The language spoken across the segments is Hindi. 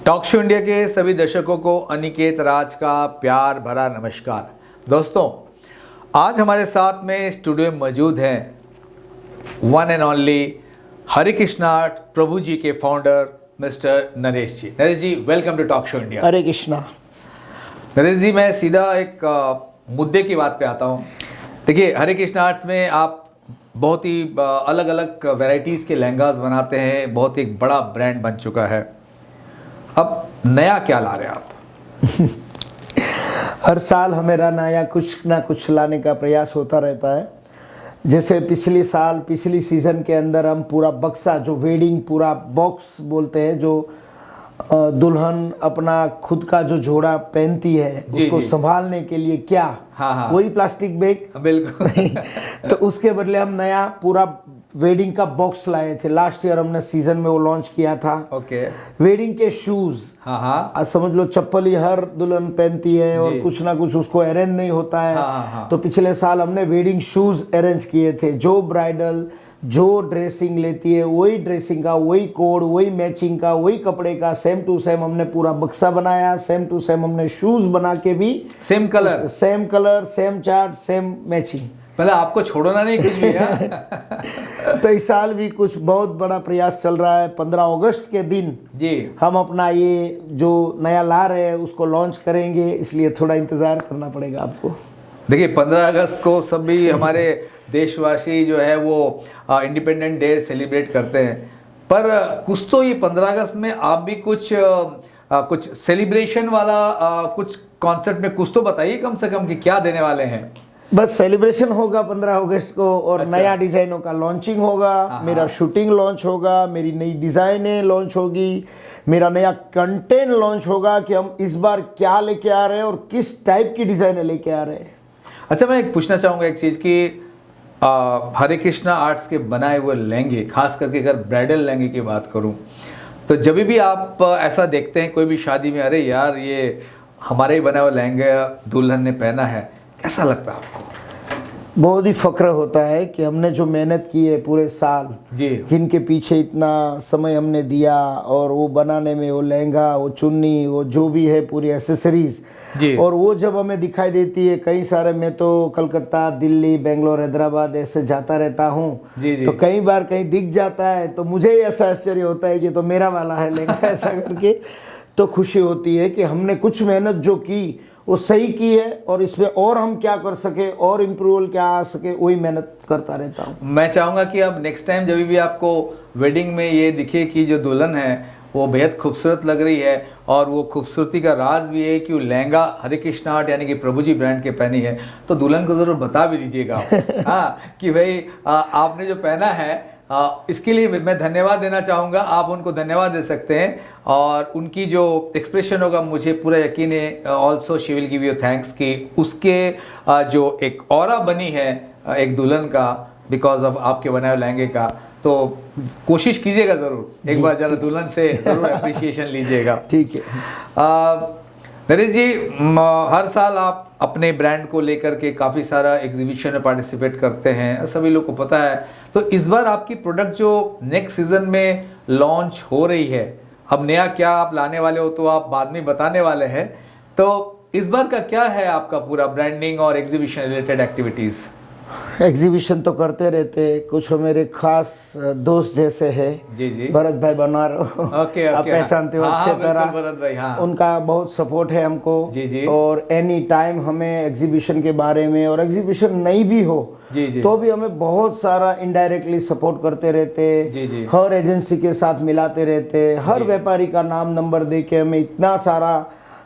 टॉक शो इंडिया के सभी दर्शकों को अनिकेत राज का प्यार भरा नमस्कार। दोस्तों, आज हमारे साथ में स्टूडियो में मौजूद हैं one and only Hare Krishna art Prabhu ji के founder mister Naresh ji. Naresh ji, welcome to talk show India. Hare Krishna. Naresh ji, मैं सीधा एक मुद्दे की बात पे आता हूँ। देखिए, हरे कृष्णा आर्ट्स में आप बहुत ही अलग अलग वैरायटीज़ के लहंगास बनाते हैं, बहुत ही एक बड़ा ब्रांड बन चुका है। अब नया क्या ला रहे हैं आप? हर साल हमारा नया कुछ ना कुछ लाने का प्रयास होता रहता है। जैसे पिछली सीज़न के अंदर हम पूरा बक्सा, जो वेडिंग पूरा बॉक्स बोलते हैं, जो दुल्हन अपना खुद का जो जोड़ा पहनती है उसको संभालने के लिए क्या, वही प्लास्टिक बैग, बिल्कुल। तो उसके बदले हम नया पूरा वेडिंग का बॉक्स लाए थे। लास्ट ईयर हमने सीजन में वो लॉन्च किया था। ओके। वेडिंग के शूज, समझ लो चप्पल ही हर दुल्हन पहनती है और कुछ ना कुछ उसको अरेंज नहीं होता है। तो पिछले साल हमने वेडिंग शूज अरेंज किए थे। जो ब्राइडल जो ड्रेसिंग लेती है वही ड्रेसिंग का, वही कोड, वही मैचिंग का, वही कपड़े का सेम टू सेम हमने पूरा बक्सा बनाया। सेम टू सेम हमने शूज बना के भी same colour, same chart, same matching. पहले आपको छोड़ना नहीं कुछ भी है। तो इस साल भी कुछ बहुत बड़ा प्रयास चल रहा है। 15 अगस्त के दिन जी हम अपना ये जो नया ला रहे हैं उसको लॉन्च करेंगे, इसलिए थोड़ा इंतज़ार करना पड़ेगा आपको। देखिए, 15 अगस्त को सभी हमारे देशवासी जो है वो इंडिपेंडेंट डे सेलिब्रेट करते हैं, पर कुछ तो ये 15 अगस्त में आप भी कुछ सेलिब्रेशन वाला कुछ कॉन्सेप्ट में कुछ तो बताइए कम से कम कि क्या देने वाले हैं। बस सेलिब्रेशन होगा 15 अगस्त को और नया डिज़ाइनों का लॉन्चिंग होगा। मेरा शूटिंग लॉन्च होगा, मेरी नई डिज़ाइनें लॉन्च होगी, मेरा नया कंटेंट लॉन्च होगा कि हम इस बार क्या लेके आ रहे हैं और किस टाइप की डिज़ाइनें लेके आ रहे हैं। अच्छा, मैं एक पूछना चाहूँगा एक चीज़ कि हरे कृष्णा आर्ट्स के बनाए हुए लहंगे, खास करके अगर ब्राइडल लहंगे की बात करूँ, तो जब भी आप ऐसा देखते हैं कोई भी शादी में, अरे यार ये हमारे ही बना हुआ लहंगा दुल्हन ने पहना है, कैसा लगता है आपको? बहुत ही फ़ख्र होता है कि हमने जो मेहनत की है पूरे साल जी, जिनके पीछे इतना समय हमने दिया, और वो बनाने में वो लहंगा, वो चुन्नी, वो जो भी है पूरी एसेसरीज जी, और वो जब हमें दिखाई देती है कई सारे, मैं तो कलकत्ता, दिल्ली, बेंगलोर, हैदराबाद ऐसे जाता रहता हूँ जी, तो कई बार कहीं दिख जाता है तो मुझे ही ऐसा आश्चर्य होता है कि तो मेरा वाला है लहंगा ऐसा करके। तो खुशी होती है कि हमने कुछ मेहनत जो की वो सही की है, और इसमें और हम क्या कर सके और इम्प्रूवल क्या आ सके वही मेहनत करता रहता हूँ। मैं चाहूँगा कि अब नेक्स्ट टाइम जब भी आपको वेडिंग में ये दिखे कि जो दुल्हन है वो बेहद खूबसूरत लग रही है, और वो खूबसूरती का राज भी है कि वो लहंगा हरे कृष्णा आर्ट यानी कि प्रभु जी ब्रांड के पहनी है, तो दुल्हन को ज़रूर बता भी दीजिएगा हाँ, कि भाई आपने जो पहना है इसके लिए मैं धन्यवाद देना चाहूँगा। आप उनको धन्यवाद दे सकते हैं, और उनकी जो एक्सप्रेशन होगा मुझे पूरा यकीन है, also she will give you thanks कि उसके जो एक ऑरा बनी है एक दुल्हन का बिकॉज ऑफ आपके बनाए हुए लहंगे का। तो कोशिश कीजिएगा ज़रूर, एक बार ज़रा दुल्हन से ज़रूर अप्रिशिएशन लीजिएगा। ठीक है नरेश जी, हर साल आप अपने ब्रांड को लेकर के काफ़ी सारा एग्जीबिशन में पार्टिसिपेट करते हैं, सभी लोग को पता है। तो इस बार आपकी प्रोडक्ट जो नेक्स्ट सीजन में लॉन्च हो रही है, अब नया क्या आप लाने वाले हो तो आप बाद में बताने वाले हैं, तो इस बार का क्या है आपका पूरा ब्रांडिंग और एग्जीबिशन रिलेटेड एक्टिविटीज़? एग्जीबिशन तो करते रहते, कुछ मेरे खास दोस्त जैसे है जी जी, भरत भाई बनारो, आप पहचानते हो अच्छे तरह, भरत भाई, उनका बहुत सपोर्ट है हमको जी जी, और एनी टाइम हमें एग्जीबिशन के बारे में, और एग्जीबिशन नहीं भी हो जी जी, तो भी हमें बहुत सारा इनडायरेक्टली सपोर्ट करते रहते जी जी, हर एजेंसी के साथ मिलाते रहते, हर व्यापारी का नाम नंबर दे के हमें इतना सारा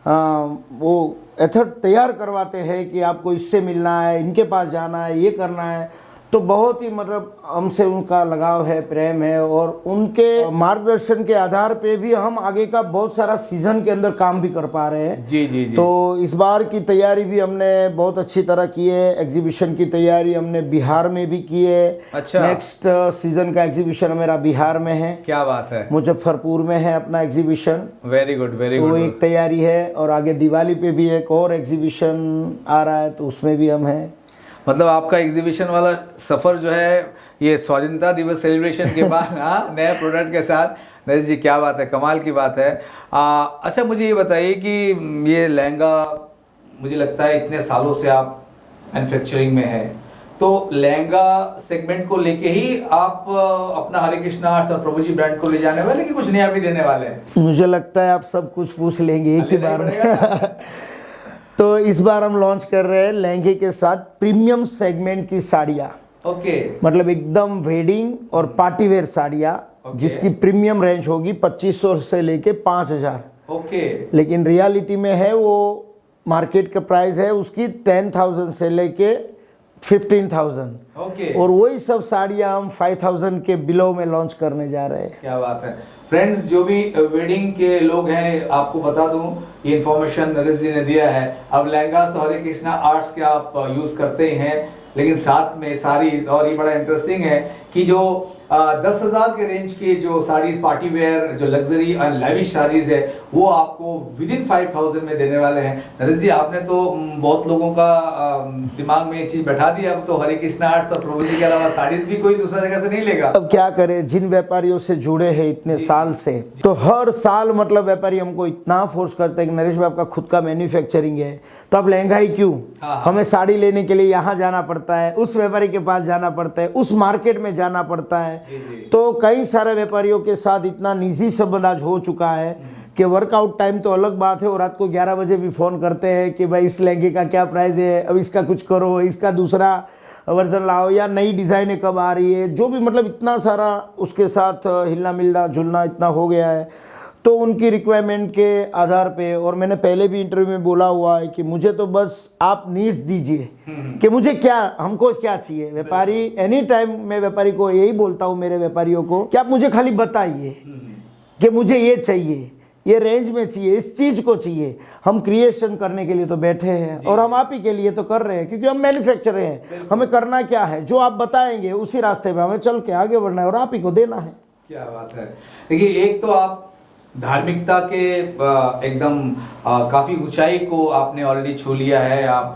वो एथर्ट तैयार करवाते हैं कि आपको इससे मिलना है, इनके पास जाना है, ये करना है। तो बहुत ही मतलब हमसे उनका लगाव है, प्रेम है, और उनके मार्गदर्शन के आधार पे भी हम आगे का बहुत सारा सीजन के अंदर काम भी कर पा रहे हैं जी जी जी। तो इस बार की तैयारी भी हमने बहुत अच्छी तरह की है। एग्जीबिशन की तैयारी हमने बिहार में भी की है। अच्छा, नेक्स्ट सीजन का एग्जीबिशन मेरा बिहार में है। क्या बात है, मुजफ्फरपुर में है अपना exhibition. Very good very good. वो एक तैयारी है, और आगे दिवाली पे भी एक और एग्जीबिशन आ रहा है, तो उसमें भी हम हैं। मतलब आपका एग्जीबिशन वाला सफ़र जो है ये स्वाधीनता दिवस सेलिब्रेशन के बाद नए प्रोडक्ट के साथ नरेश जी क्या बात है, कमाल की बात है। अच्छा मुझे ये बताइए कि ये लहंगा मुझे लगता है इतने सालों से आप मैन्युफैक्चरिंग में है, तो लहंगा सेगमेंट को लेके ही आप अपना हरे कृष्णा आर्ट्स और प्रभु जी ब्रांड को ले जाने वाले कि कुछ नया भी देने वाले हैं? मुझे लगता है आप सब कुछ पूछ लेंगे एक ही बार में। तो इस बार हम लॉन्च कर रहे हैं लहंगे के साथ प्रीमियम सेगमेंट की साड़ियाँ। ओके। मतलब एकदम वेडिंग और पार्टी वेयर साड़ियाँ, जिसकी प्रीमियम रेंज होगी 2500 से लेके 5000। ओके। लेकिन रियलिटी में है वो मार्केट का प्राइस है उसकी 10,000 से लेके 15,000। ओके। और वही सब साड़ियाँ हम 5,000 के बिलो में लॉन्च करने जा रहे हैं। क्या बात है फ्रेंड्स, जो भी वेडिंग के लोग हैं आपको बता दूं ये इन्फॉर्मेशन नरेश जी ने दिया है। अब लहंगा तो हरे कृष्णा आर्ट्स के आप यूज करते ही हैं, लेकिन साथ में साड़ीज, और ये बड़ा इंटरेस्टिंग है कि जो 10,000 के रेंज के जो साड़ीज पार्टी वेयर जो लग्जरी और लैविश साड़ीज है वो आपको विद इन 5,000 में देने वाले हैं। नरेश जी आपने तो बहुत लोगों का दिमाग में ये चीज बैठा दी, अब तो हरे कृष्णा आर्ट्स और प्रभु जी के अलावा साड़ीज भी कोई दूसरा जगह से नहीं लेगा। अब क्या करें, जिन व्यापारियों से जुड़े हैं इतने साल से, तो हर साल मतलब व्यापारी हमको इतना फोर्स करते हैं कि नरेश भाई आपका खुद का मैन्युफैक्चरिंग है तो अब लहंगा ही क्यों, हमें साड़ी लेने के लिए यहाँ जाना पड़ता है, उस व्यापारी के पास जाना पड़ता है, उस मार्केट में जाना पड़ता है। तो कई सारे व्यापारियों के साथ इतना निजी संबंध आज हो चुका है कि वर्कआउट टाइम तो अलग बात है, और रात को 11 बजे भी फ़ोन करते हैं कि भाई इस लहंगे का क्या प्राइस है, अब इसका कुछ करो, इसका दूसरा वर्जन लाओ, या नई डिज़ाइनें कब आ रही है, जो भी मतलब इतना सारा उसके साथ हिलना मिलना जुलना इतना हो गया है। तो उनकी रिक्वायरमेंट के आधार पे, और मैंने पहले भी इंटरव्यू में बोला हुआ है कि मुझे तो बस आप नीड्स दीजिए कि मुझे क्या, हमको क्या चाहिए। व्यापारी एनी टाइम, मैं व्यापारी को यही बोलता हूँ मेरे व्यापारियों को कि आप मुझे खाली बताइए कि मुझे ये चाहिए, ये रेंज में चाहिए, इस चीज़ को चाहिए। हम क्रिएशन करने के लिए तो बैठे हैं और हम आप ही के लिए तो कर रहे हैं, क्योंकि हम मैन्युफैक्चरर हैं। हमें करना क्या है, जो आप बताएंगे उसी रास्ते पे हमें चल के आगे बढ़ना है और आप ही को देना है। क्या बात है। देखिए एक तो आप धार्मिकता के एकदम काफ़ी ऊंचाई को आपने ऑलरेडी छू लिया है। आप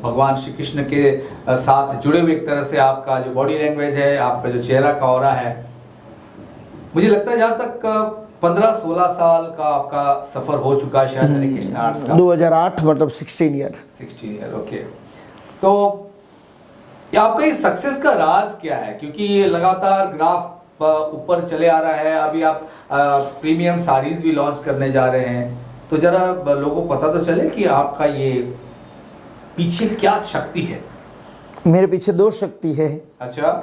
भगवान श्री कृष्ण के साथ जुड़े हुए, एक तरह से आपका जो बॉडी लैंग्वेज है, आपका जो चेहरा का ऑरा है, मुझे लगता है जहाँ तक 15-16 साल का आपका सफर हो चुका है शायद हरे कृष्णा आर्ट्स का। 2008 मतलब 16 ईयर। ओके। तो ये आपका ये सक्सेस का राज क्या है, क्योंकि ये लगातार ग्राफ ऊपर चले आ रहा है। अभी आप प्रीमियम साड़ीज भी लॉन्च करने जा रहे हैं, तो जरा लोगों को पता तो चले कि आपका ये पीछे क्या शक्ति है। मेरे पीछे 2 शक्ति है। अच्छा।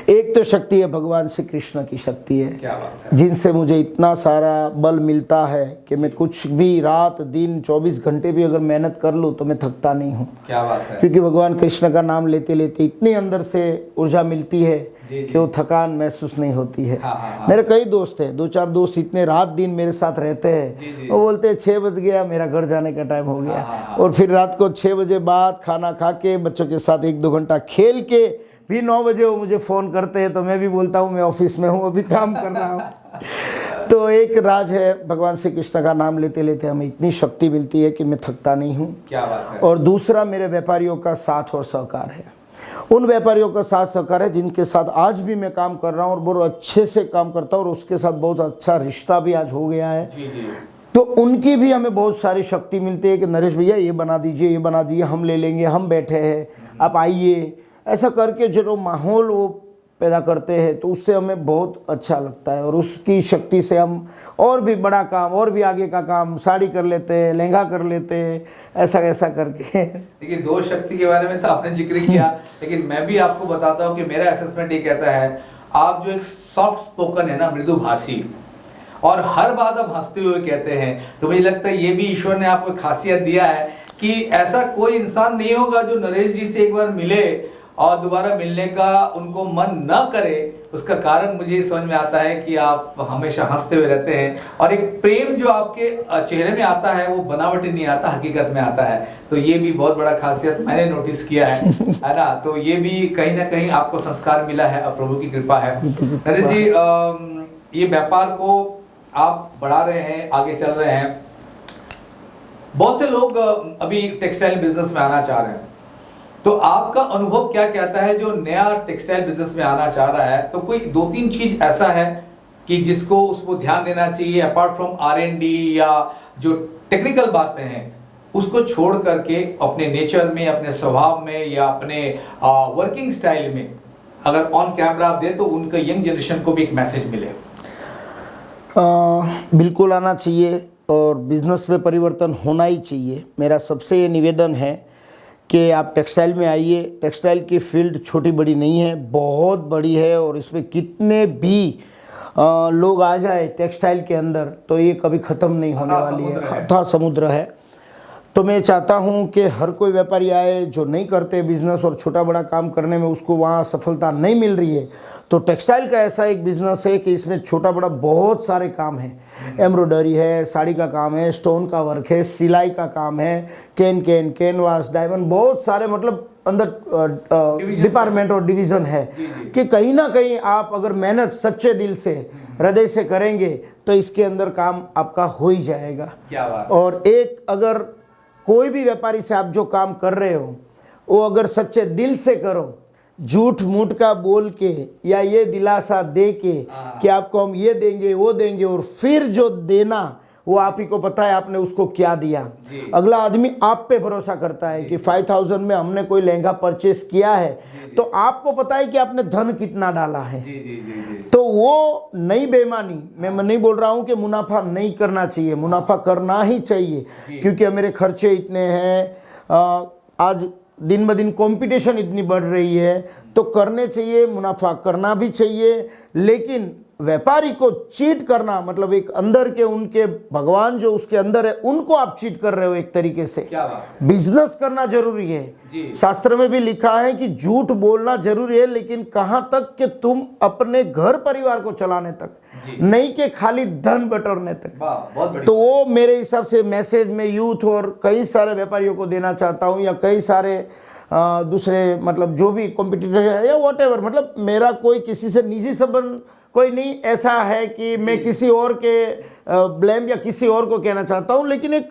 एक तो शक्ति है भगवान श्री कृष्ण की शक्ति है। क्या बात है। जिनसे मुझे इतना सारा बल मिलता है कि मैं कुछ भी रात दिन 24 घंटे भी अगर मेहनत कर लूँ तो मैं थकता नहीं हूँ। क्या बात है। क्योंकि भगवान कृष्ण का नाम लेते लेते इतनी अंदर से ऊर्जा मिलती है कि वो थकान महसूस नहीं होती है। मेरे कई दोस्त हैं, 2-4 दोस्त इतने रात दिन मेरे साथ रहते हैं। वो बोलते हैं 6 बज गया, मेरा घर जाने का टाइम हो गया, और फिर रात को 6 बजे बाद खाना खा के बच्चों के साथ 1-2 घंटा खेल के भी 9 बजे वो मुझे फ़ोन करते हैं। तो मैं भी बोलता हूँ मैं ऑफिस में हूँ, अभी काम कर रहा हूँ। तो एक राज है, भगवान श्री कृष्ण का नाम लेते लेते हमें इतनी शक्ति मिलती है कि मैं थकता नहीं हूँ। क्या बात है। और दूसरा मेरे व्यापारियों का साथ और सहकार है। उन व्यापारियों का साथ सहकार है जिनके साथ आज भी मैं काम कर रहा हूँ और बहुत अच्छे से काम करता हूँ, और उसके साथ बहुत अच्छा रिश्ता भी आज हो गया है। तो उनकी भी हमें बहुत सारी शक्ति मिलती है कि नरेश भैया ये बना दीजिए, ये बना दीजिए, हम ले लेंगे, हम बैठे हैं, आप आइए। ऐसा करके जो माहौल वो पैदा करते हैं तो उससे हमें बहुत अच्छा लगता है, और उसकी शक्ति से हम और भी बड़ा काम, और भी आगे का काम, साड़ी कर लेते हैं, लहंगा कर लेते हैं, ऐसा करके। देखिए 2 शक्ति के बारे में तो आपने जिक्र किया, लेकिन मैं भी आपको बताता हूँ कि मेरा असेसमेंट ये कहता है आप जो एक सॉफ्ट स्पोकन है ना, मृदु भाषी, और हर बात आप हंसते हुए कहते हैं, तो मुझे लगता है ये भी ईश्वर ने आपको खासियत दिया है कि ऐसा कोई इंसान नहीं होगा जो नरेश जी से एक बार मिले और दोबारा मिलने का उनको मन न करे। उसका कारण मुझे ये समझ में आता है कि आप हमेशा हंसते हुए रहते हैं, और एक प्रेम जो आपके चेहरे में आता है वो बनावटी नहीं आता, हकीकत में आता है। तो ये भी बहुत बड़ा खासियत मैंने नोटिस किया है ना। तो ये भी कहीं ना कहीं आपको संस्कार मिला है और प्रभु की कृपा है। नरेश जी ये व्यापार को आप बढ़ा रहे हैं, आगे चल रहे हैं। बहुत से लोग अभी टेक्सटाइल बिजनेस में आना चाह रहे हैं, तो आपका अनुभव क्या कहता है जो नया टेक्सटाइल बिजनेस में आना चाह रहा है? तो कोई 2-3 चीज ऐसा है कि जिसको उसको ध्यान देना चाहिए अपार्ट फ्रॉम R&D या जो टेक्निकल बातें हैं उसको छोड़ करके अपने नेचर में, अपने स्वभाव में या अपने वर्किंग स्टाइल में अगर ऑन कैमरा आप दे तो उनका यंग जनरेशन को भी एक मैसेज मिले? बिल्कुल आना चाहिए और बिजनेस में परिवर्तन होना ही चाहिए। मेरा सबसे ये निवेदन है कि आप टेक्सटाइल में आइए। टेक्सटाइल की फील्ड छोटी बड़ी नहीं है, बहुत बड़ी है और इसमें कितने भी लोग आ जाए टेक्सटाइल के अंदर तो ये कभी ख़त्म नहीं होने वाली है, अथाह समुद्र है। तो मैं चाहता हूं कि हर कोई व्यापारी आए जो नहीं करते बिजनेस और छोटा बड़ा काम करने में उसको वहां सफलता नहीं मिल रही है, तो टेक्सटाइल का ऐसा एक बिजनेस है कि इसमें छोटा बड़ा बहुत सारे काम हैं। एम्ब्रॉयडरी है, साड़ी का काम है, स्टोन का वर्क है, सिलाई का काम है, कैनवास, डायमंड, बहुत सारे मतलब अंदर डिपार्टमेंट और डिवीज़न है कि कहीं ना कहीं आप अगर मेहनत सच्चे दिल से, हृदय से करेंगे तो इसके अंदर काम आपका हो ही जाएगा। क्या बात। और एक अगर कोई भी व्यापारी से आप जो काम कर रहे हो वो अगर सच्चे दिल से करो, झूठ मूठ का बोल के या ये दिलासा दे के कि आपको हम ये देंगे वो देंगे और फिर जो देना वो आप ही को पता है आपने उसको क्या दिया। अगला आदमी आप पे भरोसा करता है कि 5000 में हमने कोई लहंगा परचेस किया है तो आपको पता है कि आपने धन कितना डाला है। तो वो नई बेईमानी, मैं नहीं बोल रहा हूँ कि मुनाफा नहीं करना चाहिए, मुनाफा करना ही चाहिए क्योंकि मेरे खर्चे इतने हैं, आज दिन ब दिन कंपटीशन इतनी बढ़ रही है तो करने चाहिए, मुनाफा करना भी चाहिए। लेकिन व्यापारी को चीट करना मतलब एक अंदर के उनके भगवान जो उसके अंदर है उनको आप चीट कर रहे हो एक तरीके से। क्या बात है। बिजनेस करना जरूरी है, शास्त्र में भी लिखा है कि झूठ बोलना जरूरी है, लेकिन कहां तक कि तुम अपने घर परिवार को चलाने तक, नहीं कि खाली धन बटोरने तक। तो वो मेरे हिसाब से मैसेज में यूथ और कई सारे व्यापारियों को देना चाहता हूं या कई सारे दूसरे मतलब जो भी कॉम्पिटिटर है या व्हाटएवर, मतलब मेरा कोई किसी से निजी संबंध कोई नहीं ऐसा है कि मैं किसी और के ब्लेम या किसी और को कहना चाहता हूं, लेकिन एक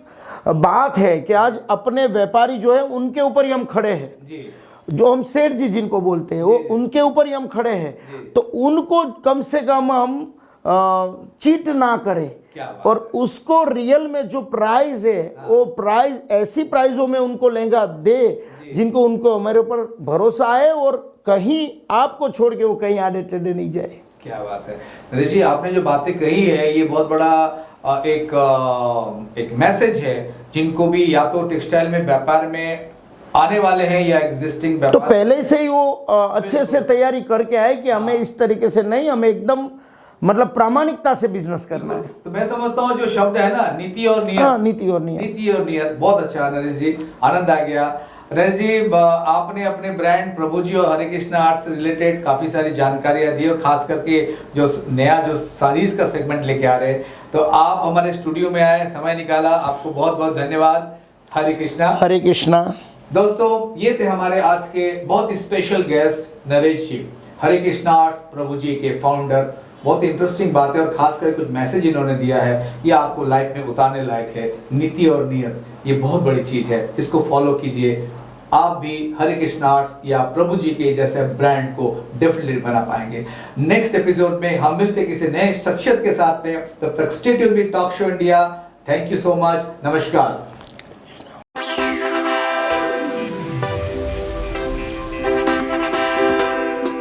बात है कि आज अपने व्यापारी जो है उनके ऊपर ही हम खड़े हैं, जो हम सेठ जी जिनको बोलते हैं वो उनके ऊपर ही हम खड़े हैं, तो उनको कम से कम हम चीट ना करें और उसको रियल में जो प्राइस है वो प्राइस ऐसी प्राइसों में उनको लहंगा दे जिनको उनको हमारे ऊपर भरोसा है और कहीं आपको छोड़ के वो कहीं आड़े टेढ़े नहीं जाए। क्या बात है नरेश जी, आपने जो बातें कही है ये बहुत बड़ा एक मैसेज है जिनको भी या तो टेक्सटाइल में व्यापार में आने वाले हैं या एग्जिस्टिंग व्यापार, तो पहले से ही वो अच्छे से तैयारी करके आए कि हमें इस तरीके से नहीं, हमें एकदम मतलब प्रामाणिकता से बिजनेस करना है। तो मैं समझता हूँ जो शब्द है ना नीति और नियत, नीति और नियत बहुत अच्छा नरेश जी, आनंद आ गया। नरेश जी आपने अपने ब्रांड प्रभु जी और हरे कृष्णा आर्ट्स से रिलेटेड काफ़ी सारी जानकारियाँ दी और खास करके जो नया जो साड़ीज का सेगमेंट लेके आ रहे हैं, तो आप हमारे स्टूडियो में आए, समय निकाला, आपको बहुत बहुत धन्यवाद। हरे कृष्णा। हरे कृष्णा। दोस्तों ये थे हमारे आज के बहुत ही स्पेशल गेस्ट नरेश जी, हरे कृष्णा आर्ट्स प्रभु जी के फाउंडर। बहुत इंटरेस्टिंग बात है और खासकर कुछ मैसेज इन्होंने दिया है, ये आपको लाइफ में उतारने लायक है। नीति और नियत ये बहुत बड़ी चीज है, इसको फॉलो कीजिए, आप भी हरे कृष्णा आर्ट्स या प्रभु जी के जैसे ब्रांड को डेफिनेटली बना पाएंगे। नेक्स्ट एपिसोड में हम मिलते किसी नए शख्सियत के साथ में, तब तक stay tuned with talk show India. Thank you so much, नमस्कार।